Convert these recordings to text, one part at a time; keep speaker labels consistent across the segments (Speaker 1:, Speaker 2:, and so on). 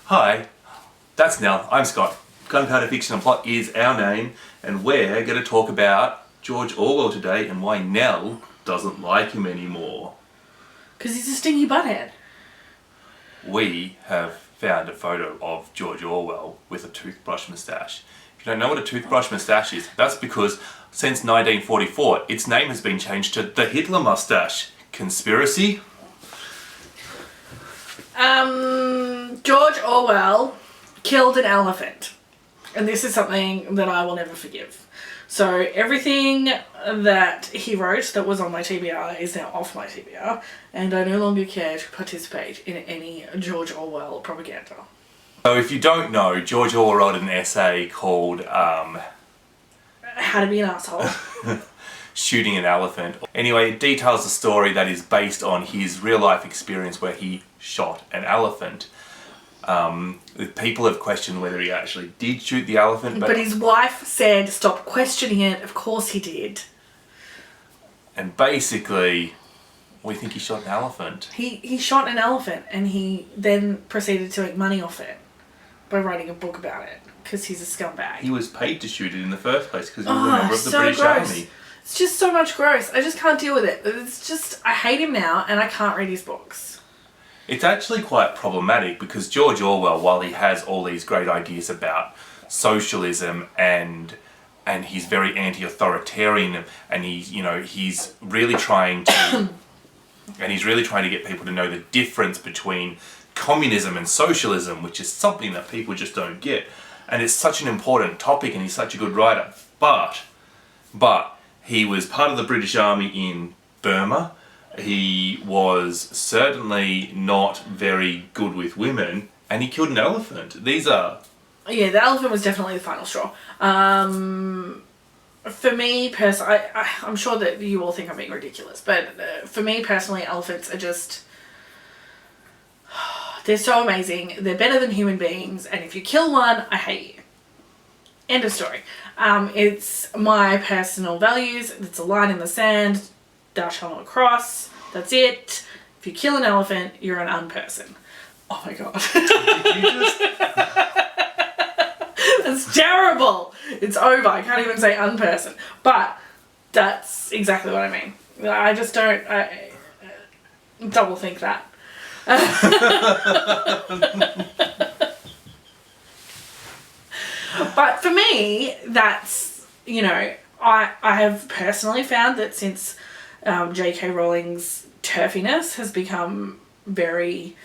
Speaker 1: Hi, that's Nell. I'm Scott. Gunpowder Fiction and Plot is our name, and we're going to talk about George Orwell today and why Nell doesn't like him anymore.
Speaker 2: Because he's a stinky butthead.
Speaker 1: We have found a photo of George Orwell with a toothbrush moustache. If you don't know what a toothbrush moustache is, that's because since 1944, its name has been changed to the Hitler moustache. Conspiracy?
Speaker 2: George Orwell killed an elephant. And this is something that I will never forgive. So everything that he wrote that was on my TBR is now off my TBR, and I no longer care to participate in any George Orwell propaganda.
Speaker 1: So if you don't know, George Orwell wrote an essay called
Speaker 2: How to Be an Asshole.
Speaker 1: Shooting an Elephant. Anyway, it details a story that is based on his real life experience where he shot an elephant. People have questioned whether he actually did shoot the elephant.
Speaker 2: But his wife said, stop questioning it, of course he did.
Speaker 1: And basically, we think he shot an elephant.
Speaker 2: He shot an elephant and he then proceeded to make money off it by writing a book about it, because he's a scumbag.
Speaker 1: He was paid to shoot it in the first place because he was a member of the British
Speaker 2: gross.
Speaker 1: Army.
Speaker 2: It's just so much gross. I just can't deal with it. It's just, I hate him now and I can't read his books.
Speaker 1: It's actually quite problematic because George Orwell, while he has all these great ideas about socialism and he's very anti-authoritarian and he's really trying to get people to know the difference between communism and socialism, which is something that people just don't get. And it's such an important topic and he's such a good writer. But he was part of the British Army in Burma. He was certainly not very good with women, and he killed an elephant. Yeah,
Speaker 2: the elephant was definitely the final straw. For me personally, I'm sure that you all think I'm being ridiculous, but for me personally, elephants are just... They're so amazing. They're better than human beings, and if you kill one, I hate you. End of story. It's my personal values. It's a line in the sand. Thou shalt not cross. That's it. If you kill an elephant, you're an unperson. Oh my god. That's terrible. It's over. I can't even say unperson. But that's exactly what I mean. I just don't double think that. But for me, that's, I have personally found that since J.K. Rowling's turfiness has become very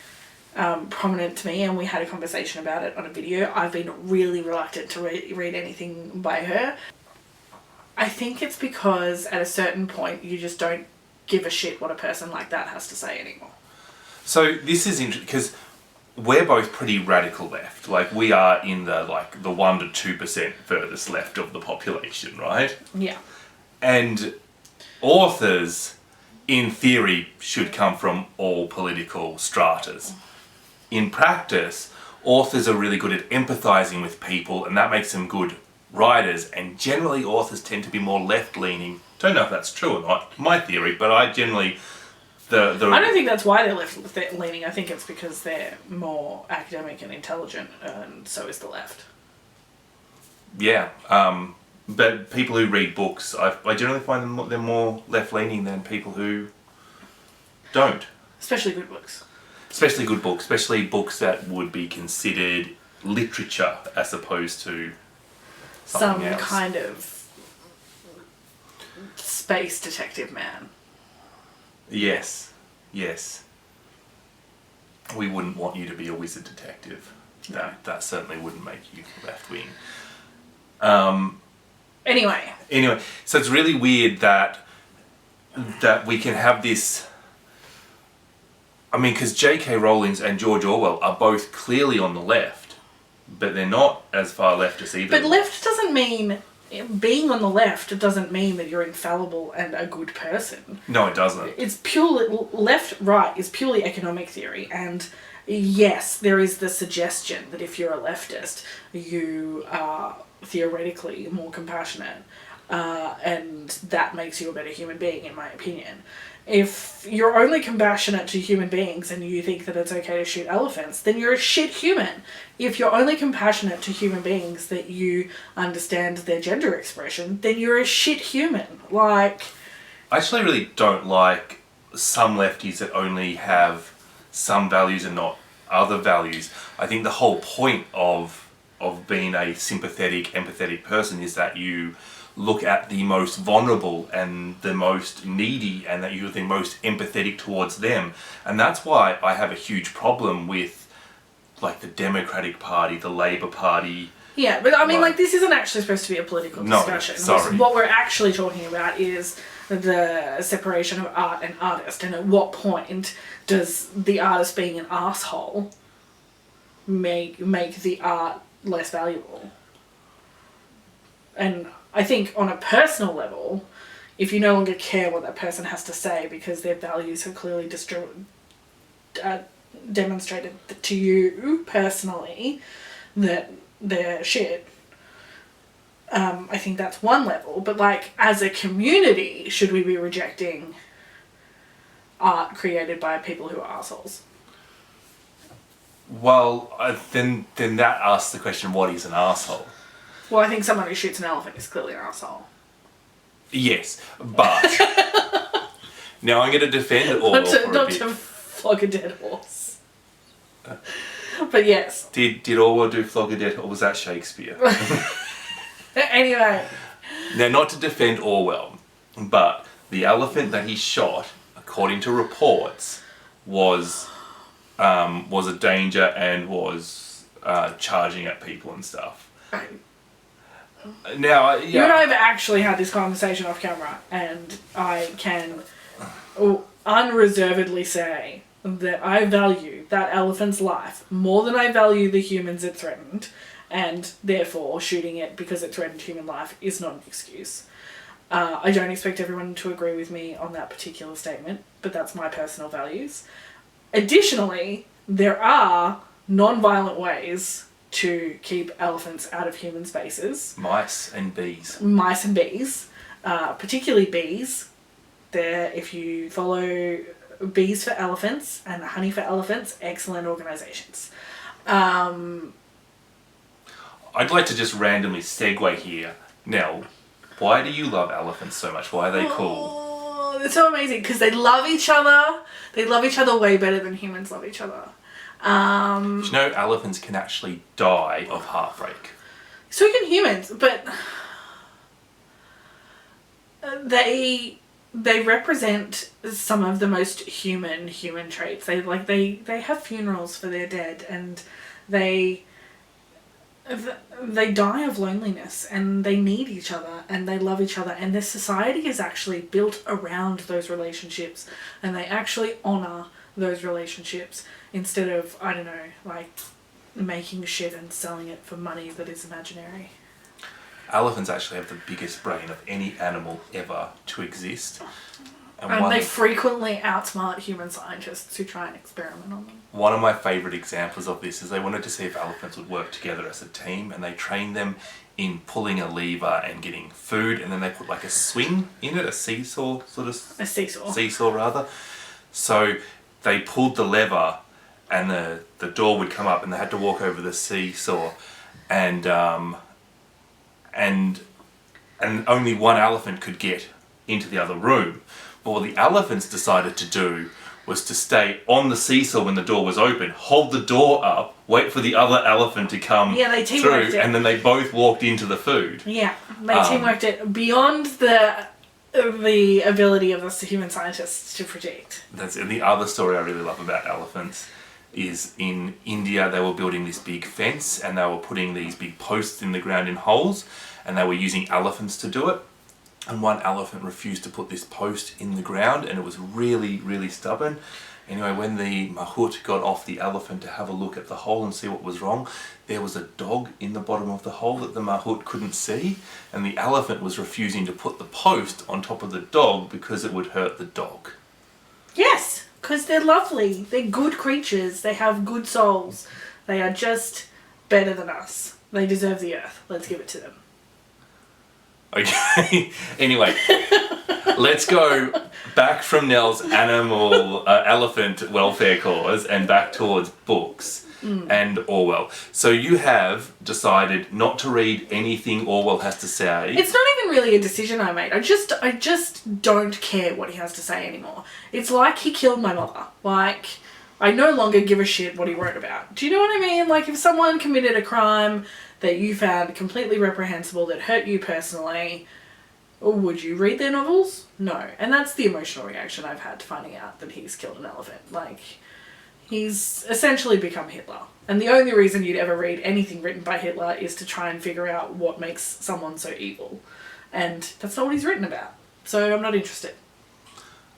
Speaker 2: prominent to me, and we had a conversation about it on a video, I've been really reluctant to read anything by her. I think it's because at a certain point you just don't give a shit what a person like that has to say anymore.
Speaker 1: So this is interesting because we're both pretty radical left. Like, we are in the 1% to 2% furthest left of the population, right?
Speaker 2: Yeah.
Speaker 1: And authors, in theory, should come from all political stratas. In practice, authors are really good at empathizing with people, and that makes them good writers. And generally, authors tend to be more left-leaning. Don't know if that's true or not, my theory, but I generally... I
Speaker 2: don't think that's why they're left-leaning. I think it's because they're more academic and intelligent, and so is the left.
Speaker 1: Yeah, but people who read books, I generally find them more left-leaning than people who don't.
Speaker 2: Especially good books.
Speaker 1: Especially good books, especially books that would be considered literature as opposed to something else.
Speaker 2: Some kind of space detective man.
Speaker 1: Yes. We wouldn't want you to be a wizard detective. That certainly wouldn't make you left-wing.
Speaker 2: Anyway,
Speaker 1: so it's really weird that we can have this... I mean, because J.K. Rowling and George Orwell are both clearly on the left, but they're not as far left as either.
Speaker 2: But left doesn't mean... Being on the left doesn't mean that you're infallible and a good person.
Speaker 1: No, it doesn't.
Speaker 2: It's purely... Left-right is purely economic theory, and yes, there is the suggestion that if you're a leftist, you are theoretically more compassionate. and that makes you a better human being, in my opinion. If you're only compassionate to human beings and you think that it's okay to shoot elephants, then you're a shit human. If you're only compassionate to human beings that you understand their gender expression, then you're a shit human. Like,
Speaker 1: I actually really don't like some lefties that only have some values and not other values. I think the whole point of being a sympathetic, empathetic person is that you look at the most vulnerable and the most needy, and that you're the most empathetic towards them. And that's why I have a huge problem with, like, the Democratic Party, the Labour Party.
Speaker 2: yeah, but I mean, like, this isn't actually supposed to be a political discussion.
Speaker 1: No, sorry.
Speaker 2: What we're actually talking about is the separation of art and artist, and at what point does the artist being an asshole make the art less valuable? And I think on a personal level, if you no longer care what that person has to say because their values have clearly demonstrated to you personally that they're shit, I think that's one level. But, like, as a community, should we be rejecting art created by people who are assholes?
Speaker 1: Well, then that asks the question, what is an asshole?
Speaker 2: Well, I think someone who shoots an elephant is clearly an asshole.
Speaker 1: Yes, but now I'm going to defend Orwell for a bit.
Speaker 2: Not to flog a dead horse. But yes.
Speaker 1: Did Orwell do flog a dead horse, or was that Shakespeare?
Speaker 2: Anyway.
Speaker 1: Now, not to defend Orwell, but the elephant that he shot, according to reports, was a danger and was charging at people and stuff. Now, yeah.
Speaker 2: You and I have actually had this conversation off camera, and I can unreservedly say that I value that elephant's life more than I value the humans it threatened, and therefore shooting it because it threatened human life is not an excuse. I don't expect everyone to agree with me on that particular statement, but that's my personal values. Additionally, there are non-violent ways to keep elephants out of human spaces.
Speaker 1: Mice and bees.
Speaker 2: Particularly bees. If you follow Bees for Elephants and Honey for Elephants, excellent organisations.
Speaker 1: I'd like to just randomly segue here. Nell, why do you love elephants so much? Why are they cool?
Speaker 2: Oh, they're so amazing because they love each other. They love each other way better than humans love each other.
Speaker 1: Did you know elephants can actually die of heartbreak?
Speaker 2: So can humans, but they represent some of the most human traits. They have funerals for their dead, and they die of loneliness, and they need each other, and they love each other, and their society is actually built around those relationships, and they actually honour those relationships instead of, I don't know, like, making shit and selling it for money that is imaginary.
Speaker 1: Elephants actually have the biggest brain of any animal ever to exist.
Speaker 2: And they frequently outsmart human scientists who try and experiment on them.
Speaker 1: One of my favourite examples of this is they wanted to see if elephants would work together as a team, and they trained them in pulling a lever and getting food, and then they put like a swing in it, a seesaw sort of...
Speaker 2: A seesaw.
Speaker 1: Seesaw, rather. So they pulled the lever, and the door would come up, and they had to walk over the seesaw, and only one elephant could get into the other room. But what the elephants decided to do was to stay on the seesaw when the door was open, hold the door up, wait for the other elephant to come
Speaker 2: they teamworked
Speaker 1: through,
Speaker 2: it.
Speaker 1: and then they both walked into the food.
Speaker 2: Yeah, they teamworked it beyond the ability of us human scientists to predict.
Speaker 1: And the other story I really love about elephants is in India they were building this big fence, and they were putting these big posts in the ground in holes, and they were using elephants to do it. And one elephant refused to put this post in the ground, and it was really, really stubborn. Anyway, when the mahout got off the elephant to have a look at the hole and see what was wrong, there was a dog in the bottom of the hole that the mahout couldn't see, and the elephant was refusing to put the post on top of the dog because it would hurt the dog.
Speaker 2: Yes, because they're lovely. They're good creatures. They have good souls. They are just better than us. They deserve the earth. Let's give it to them.
Speaker 1: Okay. Anyway, let's go back from Nell's elephant welfare cause and back towards books and Orwell. So you have decided not to read anything Orwell has to say.
Speaker 2: It's not even really a decision I made. I just don't care what he has to say anymore. It's like he killed my mother. Like, I no longer give a shit what he wrote about. Do you know what I mean? Like, if someone committed a crime that you found completely reprehensible, that hurt you personally, would you read their novels? No. And that's the emotional reaction I've had to finding out that he's killed an elephant. Like, he's essentially become Hitler. And the only reason you'd ever read anything written by Hitler is to try and figure out what makes someone so evil. And that's not what he's written about. So I'm not interested.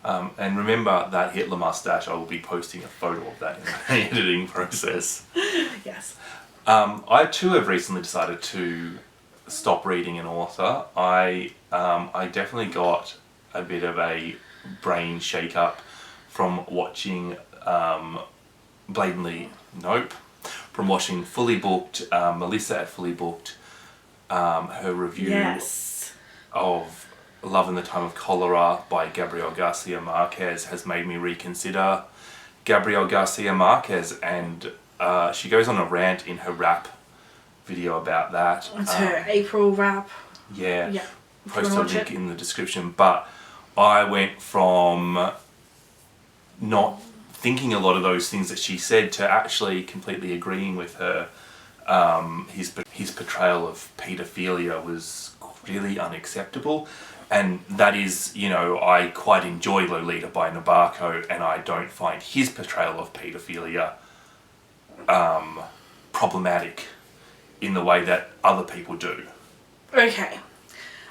Speaker 1: And remember that Hitler mustache, I will be posting a photo of that in the editing process.
Speaker 2: Yes.
Speaker 1: I too have recently decided to stop reading an author. I definitely got a bit of a brain shake-up from watching from watching Fully Booked, Melissa at Fully Booked, her review of Love in the Time of Cholera by Gabriel Garcia Marquez has made me reconsider Gabriel Garcia Marquez, and she goes on a rant in her rap video about that.
Speaker 2: It's her April rap.
Speaker 1: Yeah.
Speaker 2: Yeah.
Speaker 1: Post a link in the description. But I went from not thinking a lot of those things that she said to actually completely agreeing with her. His portrayal of paedophilia was really unacceptable. And that is, I quite enjoy Lolita by Nabokov, and I don't find his portrayal of paedophilia problematic in the way that other people do.
Speaker 2: Okay.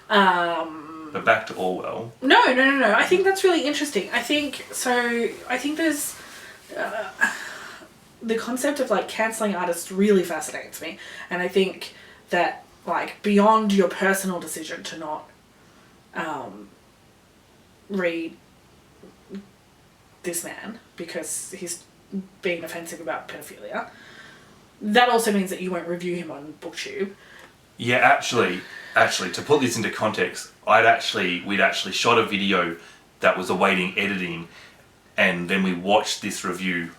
Speaker 1: But back to Orwell.
Speaker 2: No. I think that's really interesting. I think there's... the concept of, like, cancelling artists really fascinates me. And I think that, like, beyond your personal decision to not read this man because he's being offensive about pedophilia, that also means that you won't review him on booktube.
Speaker 1: Yeah, actually, to put this into context, we'd actually shot a video that was awaiting editing, and then we watched this review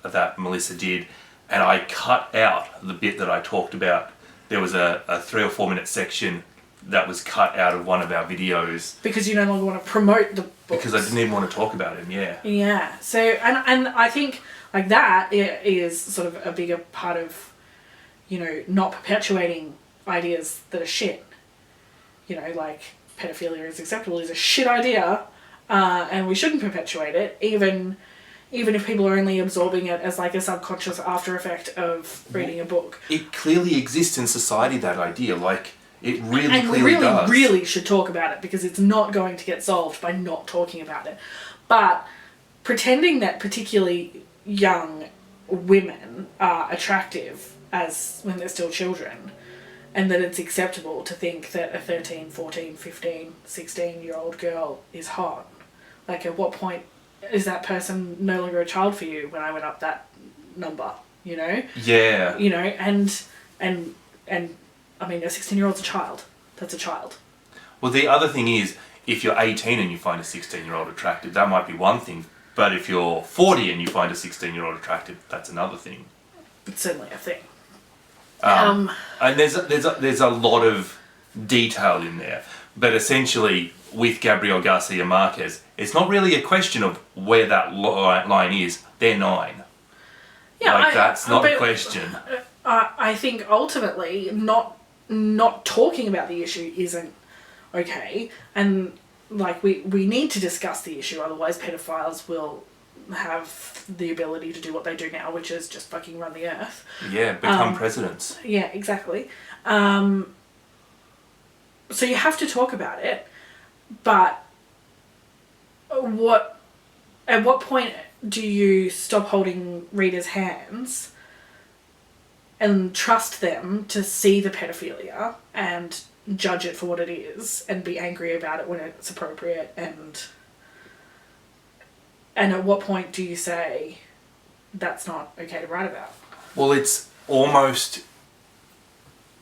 Speaker 1: that Melissa did, and I cut out the bit that I talked about. There was a 3 or 4 minute section that was cut out of one of our videos.
Speaker 2: Because you no longer want to promote the books.
Speaker 1: Because I didn't even want to talk about him, yeah.
Speaker 2: Yeah, so, and I think, like, that is sort of a bigger part of, not perpetuating ideas that are shit. Like, pedophilia is acceptable is a shit idea, and we shouldn't perpetuate it, even if people are only absorbing it as, like, a subconscious after effect of reading a book.
Speaker 1: It clearly exists in society, that idea, like, it really
Speaker 2: and
Speaker 1: clearly does.
Speaker 2: And we really should talk about it, because it's not going to get solved by not talking about it. But pretending that particularly young women are attractive when they're still children, and that it's acceptable to think that a 13, 14, 15, 16-year-old girl is hot. Like, at what point is that person no longer a child for you when I went up that number,
Speaker 1: Yeah.
Speaker 2: And I mean, a 16-year-old's a child. That's a child.
Speaker 1: Well, the other thing is, if you're 18 and you find a 16-year-old attractive, that might be one thing. But if you're 40 and you find a 16-year-old attractive, that's another thing.
Speaker 2: It's certainly a thing.
Speaker 1: And there's a lot of detail in there. But essentially, with Gabriel Garcia Marquez, it's not really a question of where that line is. They're 9. Yeah, that's not a question.
Speaker 2: I think ultimately not talking about the issue isn't okay, and, like, we need to discuss the issue, otherwise pedophiles will have the ability to do what they do now, which is just fucking run the earth.
Speaker 1: Yeah, become presidents.
Speaker 2: Yeah, exactly. So you have to talk about it, but at what point do you stop holding readers' hands and trust them to see the pedophilia and judge it for what it is and be angry about it when it's appropriate, and at what point do you say that's not okay to write about?
Speaker 1: Well, it's almost...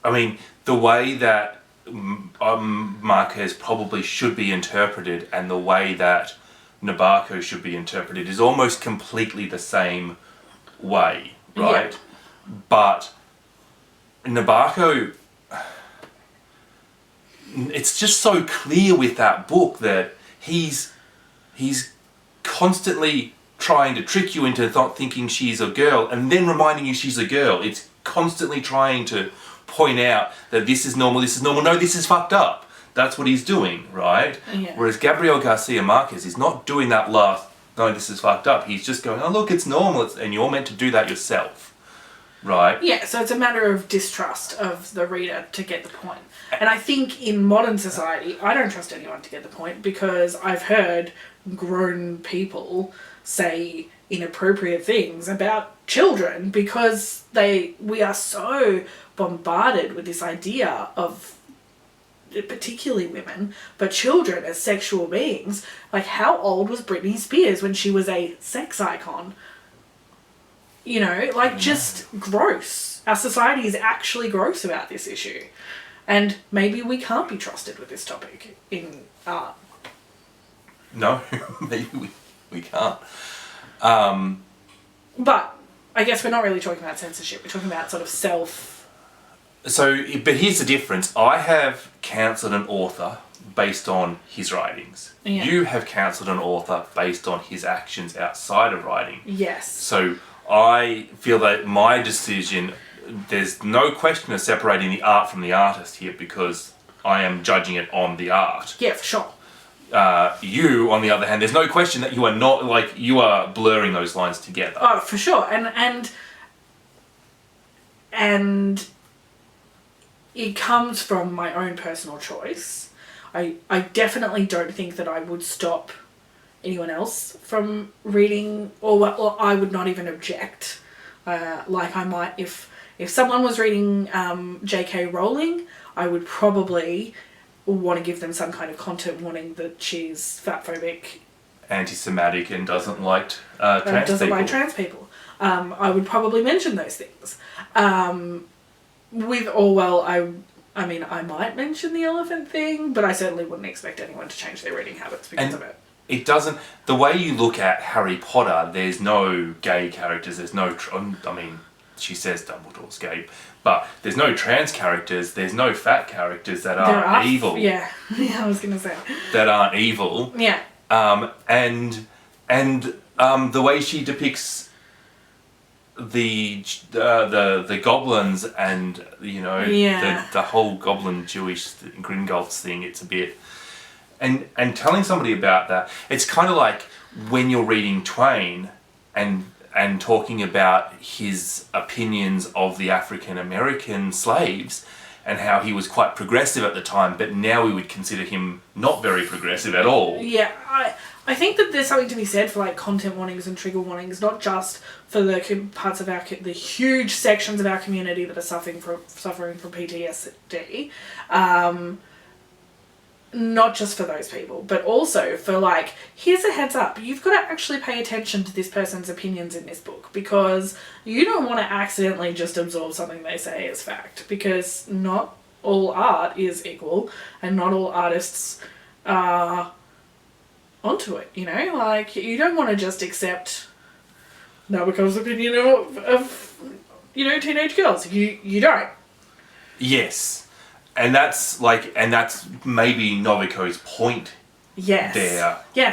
Speaker 1: I mean, the way that Marquez probably should be interpreted and the way that Nabokov should be interpreted is almost completely the same way, right? Yeah. But Nabokov, it's just so clear with that book that he's constantly trying to trick you into thinking she's a girl and then reminding you she's a girl. It's constantly trying to point out that this is normal, no, this is fucked up. That's what he's doing, right? Yeah. Whereas Gabriel Garcia Marquez is not doing that last, no, this is fucked up. He's just going, oh, look, it's normal, and you're meant to do that yourself, right? Yeah,
Speaker 2: so it's a matter of distrust of the reader to get the point. And I think in modern society, I don't trust anyone to get the point because I've heard grown people say inappropriate things about children because we are so bombarded with this idea of particularly women, but children as sexual beings. Like, how old was Britney Spears when she was a sex icon? You know, like, just gross. Our society is actually gross about this issue. And maybe we can't be trusted with this topic in art.
Speaker 1: No, maybe we can't.
Speaker 2: But I guess we're not really talking about censorship. We're talking about sort of self...
Speaker 1: So, but here's the difference. I have cancelled an author based on his writings. Yeah. You have cancelled an author based on his actions outside of writing.
Speaker 2: Yes.
Speaker 1: So I feel that my decision, there's no question of separating the art from the artist here because I am judging it on the art.
Speaker 2: Yeah, for sure.
Speaker 1: You, on the other hand, there's no question that you are not, like, you are blurring those lines together.
Speaker 2: Oh, for sure. And it comes from my own personal choice. I definitely don't think that I would stop anyone else from reading, or I would not even object. Like I might, if someone was reading J.K. Rowling, I would probably want to give them some kind of content warning that she's fatphobic,
Speaker 1: anti-Semitic, and doesn't like trans people.
Speaker 2: I would probably mention those things. With Orwell, I mean, I might mention the elephant thing, but I certainly wouldn't expect anyone to change their reading habits because of it.
Speaker 1: It doesn't... The way you look at Harry Potter, there's no gay characters, there's no... I mean, she says Dumbledore's gay, but there's no trans characters, there's no fat characters that are evil.
Speaker 2: Yeah, I was going to say.
Speaker 1: That aren't evil.
Speaker 2: Yeah.
Speaker 1: And the way she depicts the goblins and, you know, the whole goblin Jewish Gringotts thing, it's a bit... And telling somebody about that, it's kind of like when you're reading Twain and talking about his opinions of the African American slaves and how he was quite progressive at the time, but now we would consider him not very progressive at all.
Speaker 2: Yeah, I think that there's something to be said for like content warnings and trigger warnings, not just for the parts of the huge sections of our community that are suffering from PTSD. Not just for those people, but also for like, here's a heads up, you've got to actually pay attention to this person's opinions in this book because you don't want to accidentally just absorb something they say as fact, because not all art is equal and not all artists are onto it, you know? Like, you don't want to just accept Nabokov's opinion of you know, teenage girls. You don't.
Speaker 1: Yes. And that's maybe Novikov's point.
Speaker 2: Yes.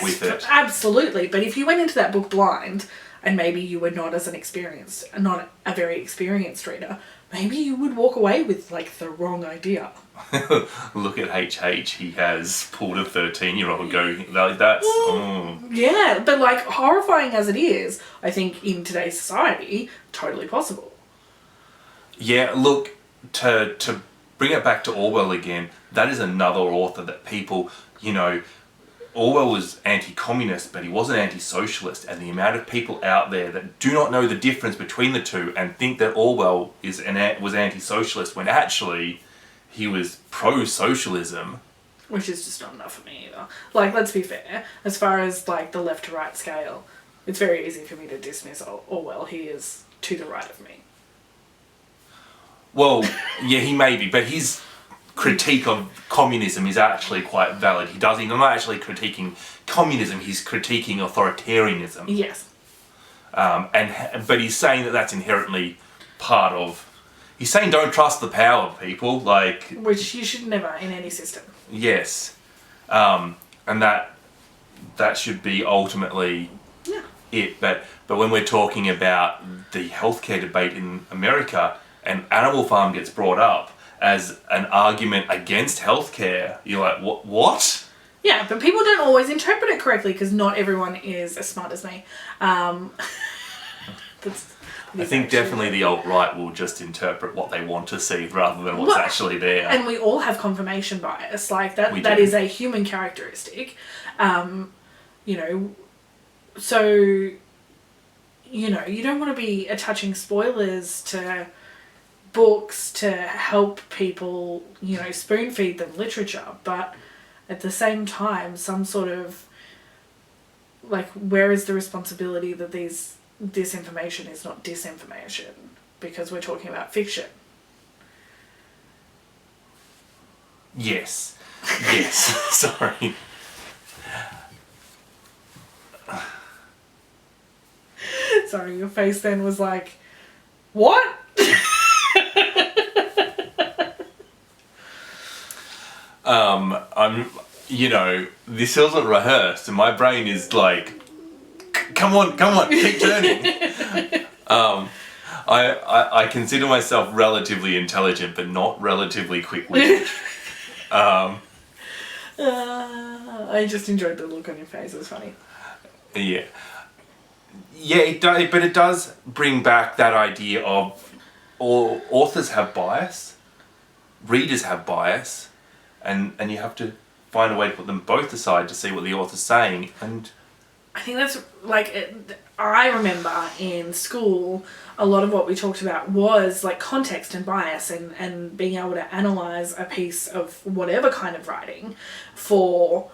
Speaker 1: With it.
Speaker 2: Absolutely. But if you went into that book blind, and maybe you were not a very experienced reader, maybe you would walk away with like the wrong idea.
Speaker 1: Look at HH. He has pulled a 13-year-old going like that's.
Speaker 2: Yeah, but like horrifying as it is, I think in today's society, totally possible.
Speaker 1: Yeah. Look, to bring it back to Orwell again, that is another author that people, you know, Orwell was anti-communist, but he wasn't anti-socialist, and the amount of people out there that do not know the difference between the two and think that Orwell was anti-socialist when actually he was pro-socialism.
Speaker 2: Which is just not enough for me either. Like, let's be fair, as far as like the left to right scale, it's very easy for me to dismiss Orwell. He is to the right of me.
Speaker 1: Well, yeah, he may be, but his critique of communism is actually quite valid. He's not actually critiquing communism, he's critiquing authoritarianism.
Speaker 2: Yes.
Speaker 1: But he's saying that that's inherently part of... He's saying don't trust the power, people, like...
Speaker 2: Which you should never in any system.
Speaker 1: Yes. And that should be ultimately it. But when we're talking about the healthcare debate in America and Animal Farm gets brought up as an argument against healthcare, you're like, what?
Speaker 2: Yeah, but people don't always interpret it correctly because not everyone is as smart as me.
Speaker 1: I think definitely the alt-right will just interpret what they want to see rather than what's actually there.
Speaker 2: And we all have confirmation bias. Like, that is a human characteristic. You know, so, you know, you don't want to be attaching spoilers to books to help people, you know, spoon-feed them literature. But at the same time, some sort of, like, where is the responsibility that this information is not disinformation, because we're talking about fiction.
Speaker 1: Yes. Sorry.
Speaker 2: Sorry, your face then was like, what?
Speaker 1: You know, this isn't rehearsed and my brain is like, come on, keep turning. I consider myself relatively intelligent, but not relatively quick-witted.
Speaker 2: I just enjoyed the look on your face. It was funny.
Speaker 1: Yeah, it does, but it does bring back that idea of all authors have bias, readers have bias, and you have to find a way to put them both aside to see what the author's saying. And
Speaker 2: I think that's I remember in school a lot of what we talked about was like context and bias and being able to analyse a piece of whatever kind of writing for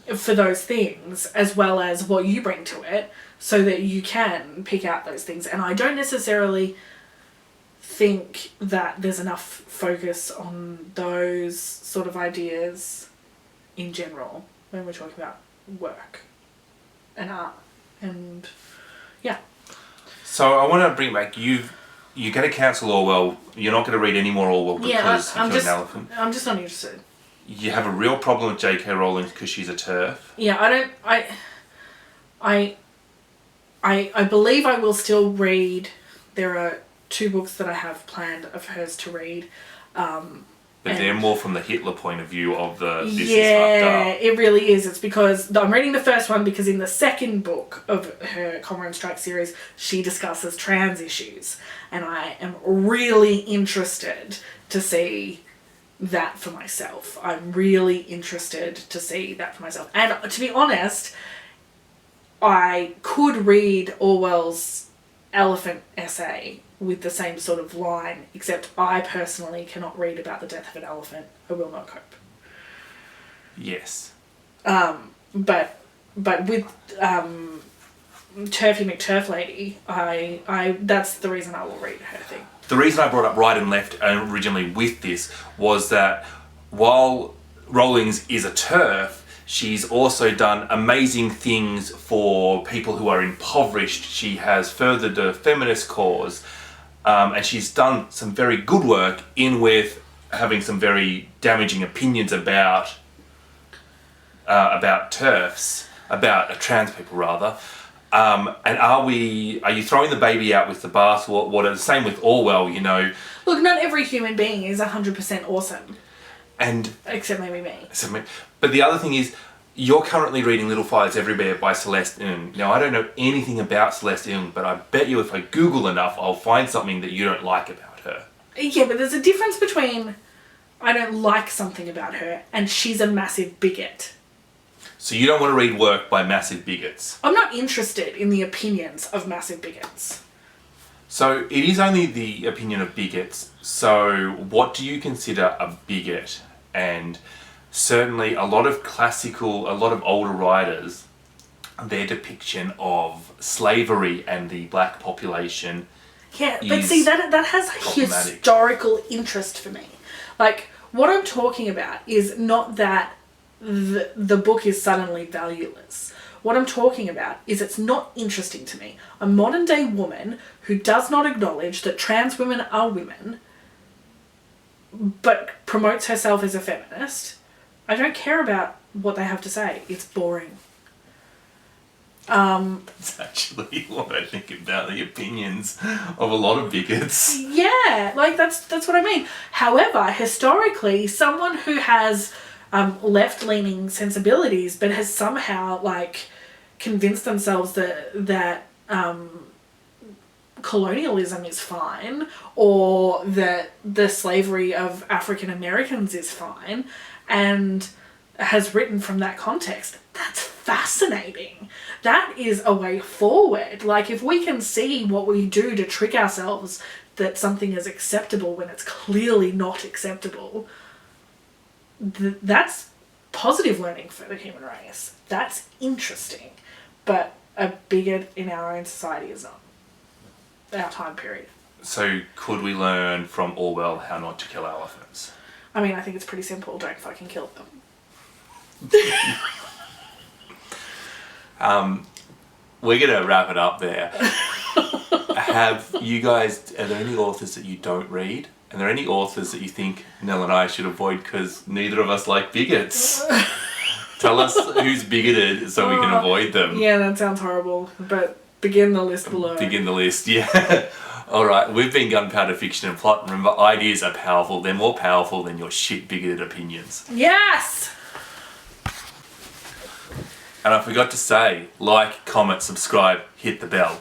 Speaker 2: those things, as well as what you bring to it, so that you can pick out those things. And I don't necessarily think that there's enough focus on those sort of ideas in general when we're talking about work and art and
Speaker 1: So I want to bring back, you're going to cancel Orwell. You're not going to read any more Orwell because you killed an elephant.
Speaker 2: I'm just not interested.
Speaker 1: You have a real problem with J.K. Rowling because she's a TERF.
Speaker 2: Yeah, I believe I will still read. There are 2 books that I have planned of hers to read.
Speaker 1: But they're more from the Hitler point of view of this is fucked up.
Speaker 2: Yeah, it really is. It's because I'm reading the first one because in the second book of her Cormoran Strike series, she discusses trans issues. And I am really interested to see that for myself. I'm really interested to see that for myself. And to be honest, I could read Orwell's Elephant essay with the same sort of line, except I personally cannot read about the death of an elephant. I will not cope.
Speaker 1: Yes.
Speaker 2: But with Turfy McTurf Lady, I that's the reason I will read her thing.
Speaker 1: The reason I brought up Right and Left originally with this was that while Rowling's is a TERF, she's also done amazing things for people who are impoverished. She has furthered the feminist cause, and she's done some very good work in with having some very damaging opinions about TERFs, about trans people rather. And are you throwing the baby out with the bathwater? The same with Orwell, you know.
Speaker 2: Look, not every human being is 100% awesome.
Speaker 1: And
Speaker 2: except maybe me.
Speaker 1: But the other thing is, you're currently reading Little Fires Everywhere by Celeste Ng. Now, I don't know anything about Celeste Ng, but I bet you if I Google enough, I'll find something that you don't like about her.
Speaker 2: Yeah, but there's a difference between I don't like something about her and she's a massive bigot.
Speaker 1: So you don't want to read work by massive bigots?
Speaker 2: I'm not interested in the opinions of massive bigots.
Speaker 1: So it is only the opinion of bigots. So what do you consider a bigot? And certainly a lot of older writers, their depiction of slavery and the black population
Speaker 2: but see, that has a historical interest for me. Like, what I'm talking about is not that the book is suddenly valueless. What I'm talking about is it's not interesting to me. A modern day woman who does not acknowledge that trans women are women, but promotes herself as a feminist, I don't care about what they have to say. It's boring.
Speaker 1: That's actually what I think about the opinions of a lot of bigots.
Speaker 2: Yeah, like that's what I mean. However, historically, someone who has left-leaning sensibilities but has somehow like convinced themselves that colonialism is fine, or that the slavery of African Americans is fine, and has written from that context, that's fascinating. That is a way forward. Like, if we can see what we do to trick ourselves that something is acceptable when it's clearly not acceptable, that's positive learning for the human race. That's interesting. But a bigot in our own society is not. Our time period.
Speaker 1: So could we learn from Orwell how not to kill elephants?
Speaker 2: I mean, I think it's pretty simple. Don't fucking kill them.
Speaker 1: We're going to wrap it up there. Have you guys, are there any authors that you don't read? Are there any authors that you think Nell and I should avoid because neither of us like bigots? Tell us who's bigoted so we can avoid them.
Speaker 2: Yeah, that sounds horrible, but begin the list below.
Speaker 1: Begin the list, yeah. Alright, we've been Gunpowder Fiction and Plot. Remember, ideas are powerful. They're more powerful than your shit bigoted opinions.
Speaker 2: Yes!
Speaker 1: And I forgot to say, like, comment, subscribe, hit the bell.